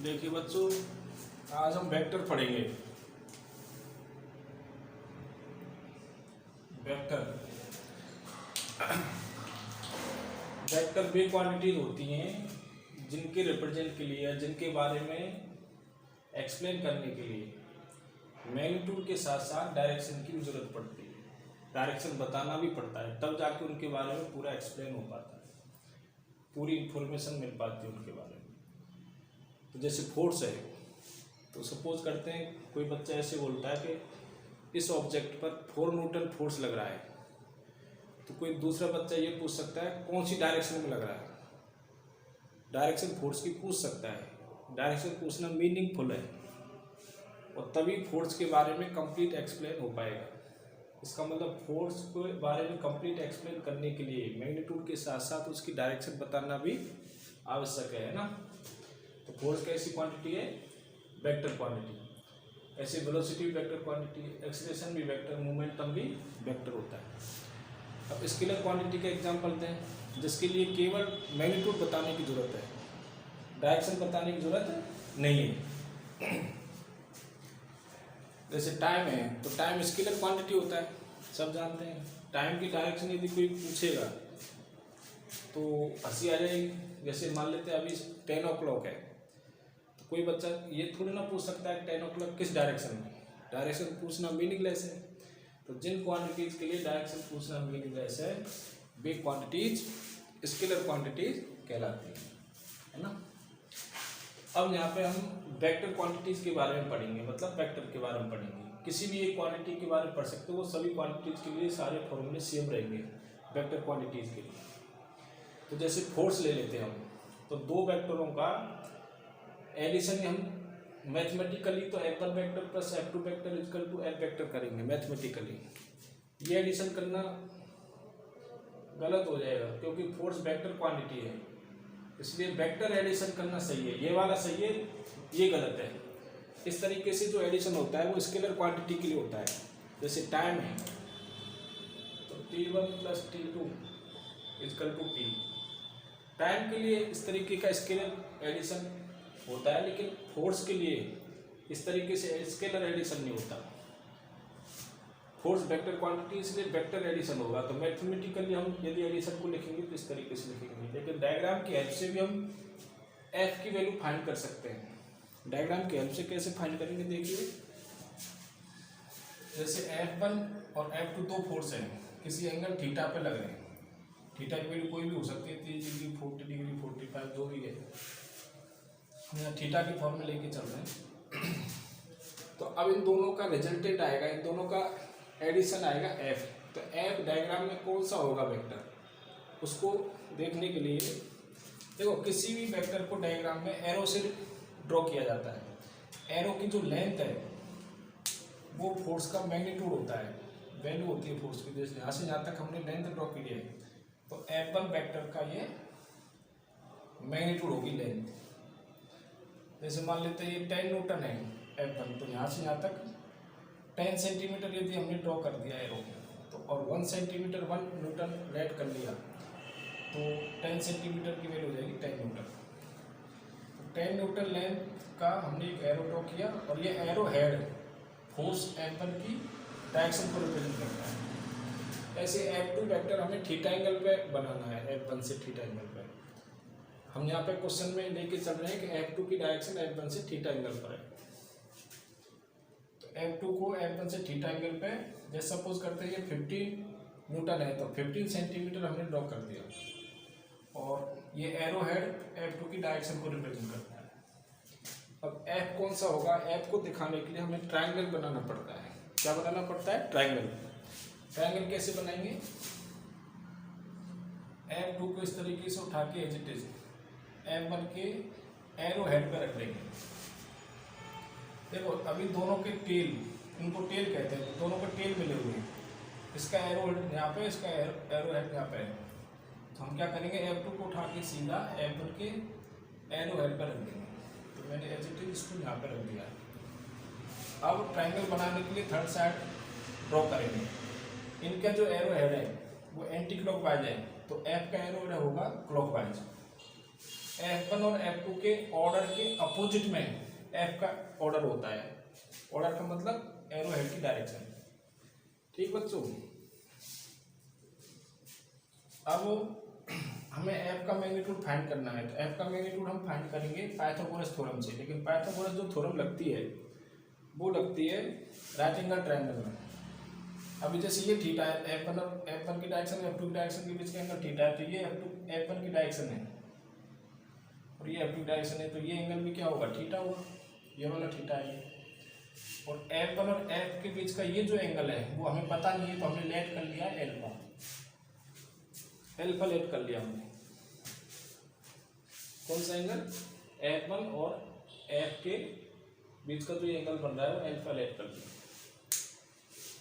देखिए बच्चों, आज हम वेक्टर पढ़ेंगे। वेक्टर वेक्टर वे क्वांटिटीज होती हैं जिनके रिप्रेजेंट के लिए या जिनके बारे में एक्सप्लेन करने के लिए मैग्नीट्यूड के साथ साथ डायरेक्शन की भी जरूरत पड़ती है। डायरेक्शन बताना भी पड़ता है, तब जाके उनके बारे में पूरा एक्सप्लेन हो पाता है, पूरी इंफॉर्मेशन मिल पाती है उनके बारे में। तो जैसे फोर्स है, तो सपोज करते हैं कोई बच्चा ऐसे बोलता है कि इस ऑब्जेक्ट पर 4 न्यूटन फोर्स लग रहा है, तो कोई दूसरा बच्चा ये पूछ सकता है कौन सी डायरेक्शन में लग रहा है। डायरेक्शन फोर्स की पूछ सकता है। डायरेक्शन पूछना मीनिंगफुल है और तभी फोर्स के बारे में कंप्लीट एक्सप्लेन हो पाएगा। इसका मतलब फोर्स के बारे में कंप्लीट एक्सप्लेन करने के लिए मैग्नीट्यूड के साथ साथ उसकी डायरेक्शन बताना भी आवश्यक है ना। तो फोर्स कैसी क्वांटिटी है? Vector quantity. ऐसे वेलोसिटी वेक्टर क्वांटिटी, एक्सीलरेशन भी वेक्टर, मोमेंटम भी वेक्टर होता है। अब स्केलर क्वांटिटी का एग्जांपल दें जिसके लिए केवल मैग्नीट्यूड बताने की जरूरत है, डायरेक्शन बताने की जरूरत नहीं है। जैसे टाइम है, तो टाइम स्केलर क्वांटिटी होता है, सब जानते हैं। टाइम की डायरेक्शन यदि कोई पूछेगा तो हंसी आ जाएगी। जैसे मान लेते हैं अभी 10 o'clock है, तो कोई बच्चा ये थोड़ी ना पूछ सकता है 10 o'clock किस डायरेक्शन में। डायरेक्शन पूछना मीनिंगलेस है। तो जिन क्वांटिटीज के लिए डायरेक्शन पूछना मीनिंगलेस है, वे क्वांटिटीज स्केलर क्वांटिटीज कहलाती है ना। अब यहाँ पे हम वेक्टर क्वांटिटीज के बारे में पढ़ेंगे, मतलब वेक्टर के बारे में पढ़ेंगे। किसी भी एक क्वांटिटी के बारे में पढ़ सकते हो, वो सभी क्वांटिटीज के लिए सारे फॉर्मूले सेम रहेंगे वेक्टर क्वांटिटीज के लिए। तो जैसे फोर्स ले लेते हैं हम, तो दो वेक्टरों का एडिशन हम मैथमेटिकली तो F1 vector plus F2 vector equal to F vector करेंगे मैथमेटिकली। ये एडिशन करना गलत हो जाएगा क्योंकि फोर्स वेक्टर क्वांटिटी है, इसलिए वेक्टर एडिशन करना सही है। ये वाला सही है, ये गलत है। इस तरीके से जो एडिशन होता है वो स्केलर क्वांटिटी के लिए होता है। जैसे टाइम है तो T1 plus T2 equal to T। Time के लिए इस तरीके का स्केलर एडिशन होता है, लेकिन फोर्स के लिए इस तरीके से स्केलर एडिशन नहीं होता। फोर्स वेक्टर क्वांटिटी इसलिए वेक्टर एडिशन होगा। तो मैथमेटिकली हम यदि एडिशन को लिखेंगे तो इस तरीके से लिखेंगे, लेकिन डायग्राम की हेल्प से भी हम एफ की वैल्यू फाइंड कर सकते हैं। डायग्राम की हेल्प से कैसे फाइंड करेंगे देखिए। जैसे F1 और F2 दो फोर्स हैं, किसी एंगल थीटा पे लग रहे हैं। थीटा की वैल्यू कोई भी हो सकती है, 30 डिग्री 40 डिग्री 45 जो भी है। हम यहाँ थीटा की फॉर्म में लेके चल रहे हैं। तो अब इन दोनों का रिजल्टेंट आएगा, इन दोनों का एडिशन आएगा F। तो F डायग्राम में कौन सा होगा वेक्टर, उसको देखने के लिए देखो किसी भी वेक्टर को डायग्राम में एरो से ड्रॉ किया जाता है। एरो की जो लेंथ है वो फोर्स का मैग्नीट्यूड होता है, वैल्यू होती है फोर्स की। जैसे यहाँ से यहाँ तक हमने लेंथ ड्रॉ की है, तो F1 वेक्टर का ये मैग्नीट्यूड होगी लेंथ। जैसे मान लेते हैं ये 10 न्यूटन है F1, तो यहाँ से यहाँ तक 10 सेंटीमीटर यदि हमने ड्रॉ कर दिया एरो, तो और 1 सेंटीमीटर 1 न्यूटन रेड कर लिया, तो 10 सेंटीमीटर की वैल्यू हो जाएगी 10 न्यूटन। तो 10 न्यूटन लेंथ का हमने एक एरो ड्रॉ किया, और ये एरो हेड फोर्स F1 की डायरेक्शन को रिप्रेजेंट करता है। ऐसे F2 वेक्टर हमें थीटा एंगल पे बनाना है, F1 से थीटा एंगल पे। हम यहाँ पे क्वेश्चन में लेके चल रहे हैं कि F2 की डायरेक्शन F1 से थीटा एंगल पर है। तो F2 को F1 से थीटा एंगल पे, जैसे सपोज करते हैं ये 15 न्यूटन है, तो 15 सेंटीमीटर हमने ड्रॉ कर दिया, और ये एरो हेड F2 की डायरेक्शन को रिप्रेजेंट करता है। अब F कौन सा होगा, F को दिखाने के लिए हमें ट्राइंगल बनाना पड़ता है। क्या बनाना पड़ता है? ट्राइंगल। ट्राइंगल कैसे बनाएंगे? F2 को इस तरीके से उठा के एज इट इज F1 के एरो हेड पर रख देंगे। देखो अभी दोनों के टेल, इनको टेल कहते हैं, दोनों के टेल मिले हुए हैं। इसका एरो हेड यहाँ पे, इसका एरो हेड यहाँ पे है। तो हम क्या करेंगे, F2 को उठा के सीधा F1 के एरो हेड पर रख देंगे। तो मैंने एज इट इज इसको यहाँ पे रख दिया। अब ट्राइंगल बनाने के लिए थर्ड साइड ड्रॉ करेंगे। इनका जो एरो हेड है वो एंटी क्लॉकवाइज है, तो F का एरो हेड होगा क्लॉकवाइज। F1 और F2 के ऑर्डर के अपोजिट में F का ऑर्डर होता है। ऑर्डर का मतलब एरो हेड की डायरेक्शन। ठीक बच्चों, अब हमें F का मैग्नीट्यूड फाइंड करना है। तो F का मैग्नीट्यूड हम फाइंड करेंगे पाइथागोरस थ्योरम से। लेकिन पाइथागोरस जो थ्योरम लगती है वो लगती है राइट एंगल ट्रायंगल में। अभी जैसे ये थीटा है, F1 की डायरेक्शन F2 की डायरेक्शन के बीच का एंगल थीटा है, तो ये F1 की डायरेक्शन है और ये F2 की डायरेक्शन है, तो ये एंगल भी क्या होगा, थीटा होगा। ये वाला थीटा है। और F1 और F के बीच का ये जो एंगल है वो हमें पता नहीं है, तो हमने लेट कर लिया एल्फा। एल्फा लेट कर लिया हमने। कौन सा एंगल, F1 और F के बीच का जो ये एंगल बन रहा है वो एल्फा लेट कर लिया।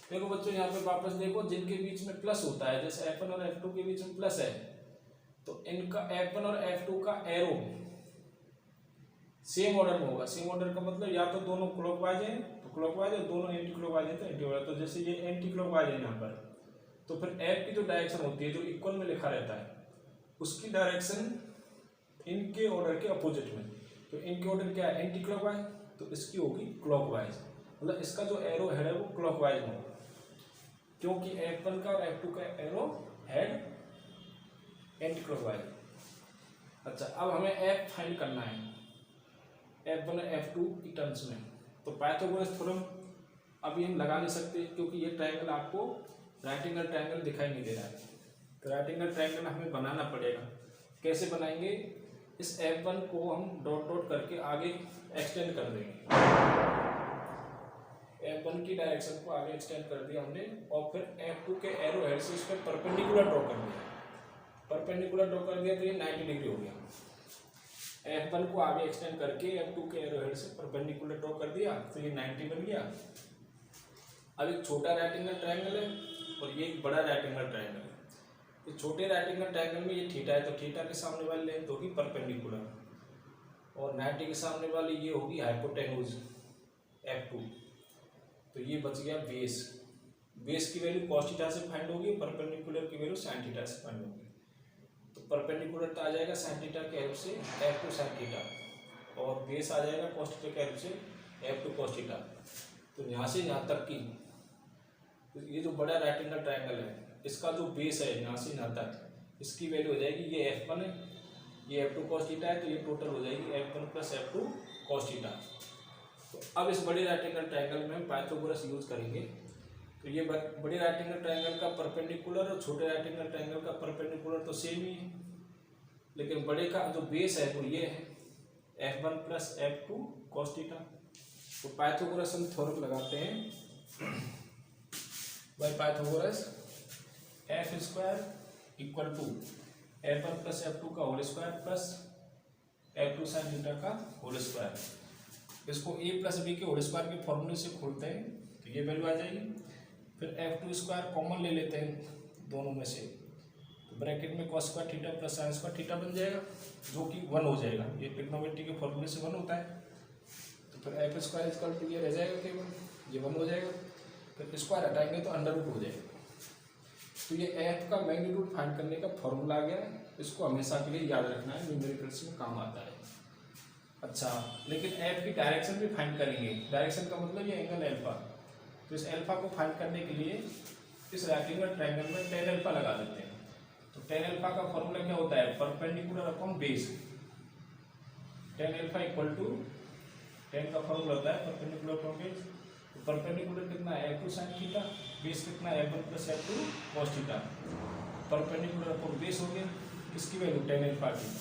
देखो बच्चों यहाँ पे वापस देखो, जिनके बीच में प्लस होता है, जैसे F1 और F2 के बीच में प्लस है, तो इनका F1 और F2 का एरो सेम ऑर्डर में होगा। सेम ऑर्डर का मतलब या तो दोनों क्लॉकवाइज है तो क्लॉकवाइज, और दोनों एंटी क्लॉकवाइज है तो एंटी क्लॉकवाइज। तो जैसे ये एंटी क्लॉकवाइज है यहाँ पर, तो फिर F की जो डायरेक्शन होती है, जो इक्वल में लिखा रहता है, उसकी डायरेक्शन इनके ऑर्डर के अपोजिट में। तो इनके ऑर्डर क्या है, एंटी क्लॉकवाइज, तो इसकी होगी क्लॉकवाइज। मतलब इसका जो एरो हेड है वो क्लॉकवाइज में होगा, क्योंकि F1 का और F2 का एरो हेड एंटी क्लॉकवाइज। अच्छा, अब हमें F फाइंड करना है F1 और F2 की टर्म्स में। तो पाइथागोरस थ्योरम अभी हम लगा नहीं सकते, क्योंकि ये ट्रायंगल आपको राइट एंगल ट्रायंगल दिखाई नहीं दे रहा है। तो राइट एंगल ट्रायंगल हमें बनाना पड़ेगा। कैसे बनाएंगे, इस F1 को हम डॉट डॉट करके आगे एक्सटेंड कर देंगे। F1 की डायरेक्शन को आगे एक्सटेंड कर दिया हमने, और फिर F2 के एरो हेड से इस पर परपेंडिकुलर ड्रॉ कर दिया। परपेंडिकुलर ड्रॉ कर दिया तो ये 90 डिग्री हो गया। F1 को आगे एक्सटेंड करके F2 के एरो हेड से परपेंडिकुलर ड्रॉ कर दिया तो ये 90 बन गया। अब एक छोटा राइट एंगल ट्रायंगल है और ये एक बड़ा राइट एंगल ट्रायंगल है। तो छोटे राइट एंगल ट्रायंगल में ये थीटा है, तो थीटा के सामने वाली लेंथ होगी परपेंडिकुलर, और 90 के सामने वाली ये होगी हाइपोटेन्यूज F2। तो ये बच गया बेस। बेस की वैल्यू cos थीटा से फाइंड होगी, परपेंडिकुलर की वैल्यू sin थीटा से फाइंड होगी। तो परपेंडिकुलर आ जाएगा sin थीटा के हेल्प से F2 sin थीटा, और बेस आ जाएगा cos थीटा के हेल्प से F2 cos थीटा। तो यहाँ से यहाँ तक की ये जो बड़ा राइट एंगल ट्रायंगल है, इसका जो बेस है यहाँ से यहाँ तक, इसकी वैल्यू हो जाएगी, ये F1 है, ये F2 cos थीटा है, तो ये टोटल हो जाएगी F1 plus F2 cos theta. तो अब इस बड़े राइट एंगल ट्रायंगल में हम पाइथागोरस यूज करेंगे। तो ये बड़े राइट एंगल ट्रायंगल का परपेंडिकुलर और छोटे राइट एंगल ट्रायंगल का परपेंडिकुलर तो सेम ही है, लेकिन बड़े का जो बेस है वो ये है F1 plus F2 cos theta. तो पाइथागोरस हम थ्योरम लगाते हैं, by Pythagoras F square equal to F1 plus F2 का whole square plus F2 sin theta का होल स्क्वायर। इसको a प्लस बी के होल स्क्वायर के फॉर्मूले से खोलते हैं तो ये वैल्यू आ जाएगी। फिर F2 स्क्वायर कॉमन ले लेते हैं दोनों में से, तो ब्रैकेट में cos square theta plus sin square theta बन जाएगा, जो कि 1 हो जाएगा। ये ट्रिग्नोमेट्री के फॉर्मूले से 1 होता है। तो फिर F स्क्वायर इक्वल टू ये रह जाएगा केवल, ये 1 हो जाएगा। फिर स्क्वायर हटाएंगे तो अंडर रूट हो जाएगा। तो ये F का मैग्नीट्यूड फाइंड करने का फॉर्मूला आ गया है। इसको हमेशा के लिए याद रखना है, न्यूमेरिकल्स में काम आता है। अच्छा, लेकिन F की डायरेक्शन भी फाइंड करेंगे। डायरेक्शन का मतलब ये एंगल एल्फा। तो इस एल्फा को फाइंड करने के लिए इस राइट एंगल ट्रायंगल में tan अल्फा लगा देते हैं। तो tan अल्फा का फॉर्मूला क्या होता है, perpendicular upon base. tan alpha equal to, tan का फॉर्मूला होता है परपेंडिकुलर अपॉन बेस। तो परपेंडिकुलर कितना है F2 sin थीटा, बेस कितना है F1 plus F2 cos theta. Perpendicular upon base हो गया, इसकी वैल्यू tan अल्फा की।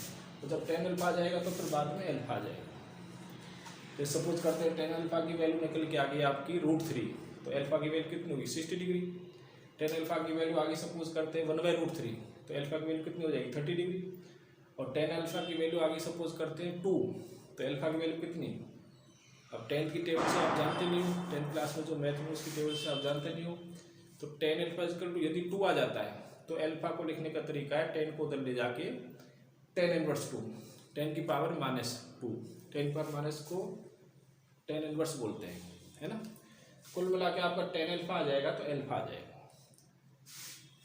तो जब tan अल्फा आ जाएगा तो फिर बाद में अल्फा आ जाएगा। तो सपोज करते हैं tan अल्फा की वैल्यू निकल के आ गई आपकी √3, तो अल्फा की वैल्यू कितनी होगी 60 डिग्री। tan अल्फा की वैल्यू आगे सपोज करते हैं 1/√3, तो अल्फा की वैल्यू कितनी हो जाएगी 30 डिग्री। और tan अल्फा की वैल्यू आगे सपोज करते हैं 2, तो अल्फा की वैल्यू कितनी। अब 10th की टेबल से आप जानते नहीं हो, 10th क्लास में जो मैथ में उसकी टेबल से आप जानते नहीं हो। तो tan अल्फा इक्वल टू, यदि 2 आ जाता है तो अल्फा को लिखने का तरीका है tan को उधर ले जाके tan इनवर्स 2, 10 की पावर -2, 10 की पावर माइनस को tan इनवर्स बोलते हैं, है ना। कुल मिला के आपका tan अल्फा आ जाएगा तो अल्फा आ जाएगा।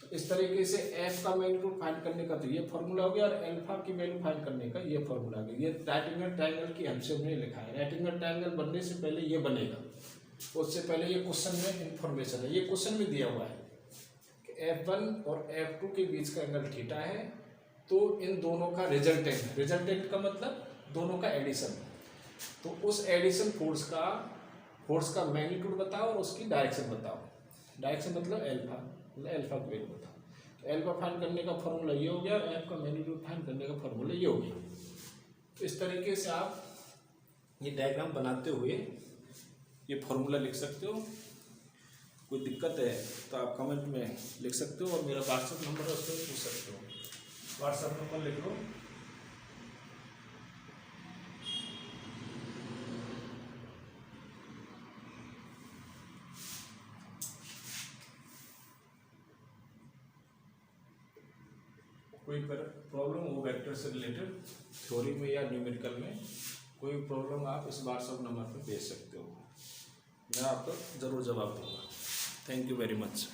तो इस तरीके से एफ का मैग्नीट्यूड फाइंड करने का तो ये फॉर्मूला हो गया, और अल्फा की वैल्यू फाइंड करने का ये फॉर्मूला हो गया। ये राइट एंगल ट्रायंगल की हेल्प से हमने लिखा है। राइट एंगल ट्रायंगल बनने से पहले ये बनेगा, उससे पहले ये क्वेश्चन में इंफॉर्मेशन है। ये क्वेश्चन में दिया हुआ है कि F1 और F2 के बीच का एंगल थीटा है, तो इन दोनों का रिजल्टेंट, रिजल्टेंट का मतलब दोनों का एडिशन, तो उस एडिशन फोर्स का मैग्नीट्यूड बताओ और उसकी डायरेक्शन बताओ। डायरेक्शन मतलब एल्फा, मतलब एल्फा की वैल्यू बताओ। तो एल्फा फाइंड करने का फॉर्मूला ये हो गया, और एफ का मैग्नीट्यूड फाइंड करने का फॉर्मूला ये हो गया। तो इस तरीके से आप ये डायग्राम बनाते हुए ये फॉर्मूला लिख सकते हो। कोई दिक्कत है तो आप कमेंट में लिख सकते हो, और मेरा व्हाट्सएप नंबर है उस पर पूछ सकते हो। व्हाट्सएप नंबर लिख लो, कोई प्रॉब्लम हो वेक्टर से रिलेटेड थ्योरी में या न्यूमेरिकल में, कोई प्रॉब्लम आप इस व्हाट्सएप नंबर पर भेज सकते हो, मैं आपको ज़रूर जवाब दूंगा। Thank you very much.